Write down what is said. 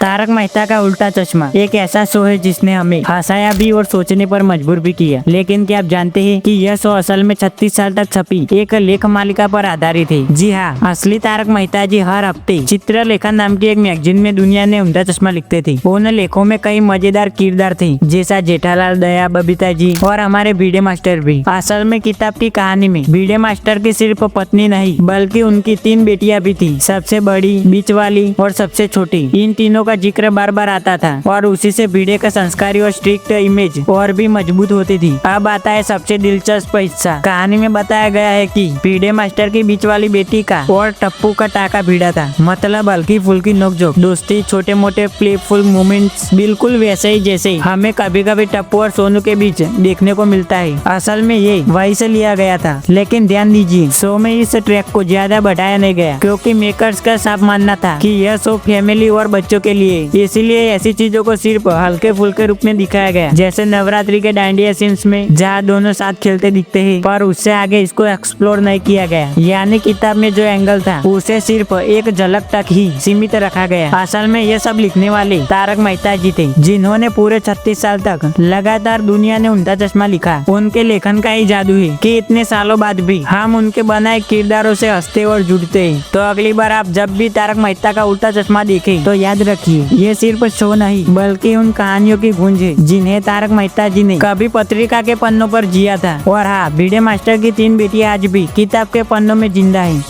तारक मेहता का उल्टा चश्मा एक ऐसा शो है जिसने हमें हंसाया भी और सोचने पर मजबूर भी किया। लेकिन क्या आप जानते हैं कि यह शो असल में 36 साल तक छपी एक लेख मालिका पर आधारित है। जी हाँ, असली तारक मेहता जी हर हफ्ते चित्रलेखन नाम की एक मैगजीन में दुनिया ने उल्टा चश्मा लिखते थे। उन लेखों में कई मजेदार किरदार थे, जैसा जेठालाल, दया, बबीता जी और हमारे भिड़े मास्टर भी। असल में किताब की कहानी में भिड़े मास्टर की सिर्फ पत्नी नहीं बल्कि उनकी 3 बेटियां भी थी, सबसे बड़ी, बीच वाली और सबसे छोटी। इन तीनों का जिक्र बार बार आता था और उसी से भिड़े का संस्कारी और स्ट्रिक्ट इमेज और भी मजबूत होती थी। अब आता है सबसे दिलचस्प हिस्सा। कहानी में बताया गया है कि भिड़े मास्टर की बीच वाली बेटी का और टप्पू का टाका भिड़ा था, मतलब हल्की फुल्की नोकझोंक, दोस्ती, छोटे मोटे प्लेफुल मोमेंट्स, बिल्कुल वैसे ही जैसे हमें कभी कभी टप्पू और सोनू के बीच देखने को मिलता है। असल में ये वही से लिया गया था, लेकिन ध्यान दीजिए शो में इस ट्रैक को ज्यादा बढ़ाया नहीं गया क्योंकि मेकर्स का साफ मानना था कि यह शो फैमिली और बच्चों के लिए, इसीलिए ऐसी चीजों को सिर्फ हल्के फुल्के रूप में दिखाया गया, जैसे नवरात्रि के डांडिया सीन्स में जहाँ दोनों साथ खेलते दिखते हैं, पर उससे आगे इसको एक्सप्लोर नहीं किया गया। यानी किताब में जो एंगल था उसे सिर्फ एक झलक तक ही सीमित रखा गया। असल में ये सब लिखने वाले तारक मेहता जी थे, जिन्होंने पूरे 36 साल तक लगातार दुनिया ने उल्टा चश्मा लिखा। उनके लेखन का ही जादू है कि इतने सालों बाद भी हम उनके बनाए किरदारों से हंसते और जुड़ते हैं। तो अगली बार आप जब भी तारक मेहता का उल्टा चश्मा देखें तो याद रखिए ये सिर्फ शो नहीं बल्कि उन कहानियों की गूंज है जिन्हें तारक मेहता जी ने कभी पत्रिका के पन्नों पर जिया था। और हाँ, भिड़े मास्टर की 3 बेटियां आज भी किताब के पन्नों में जिंदा है।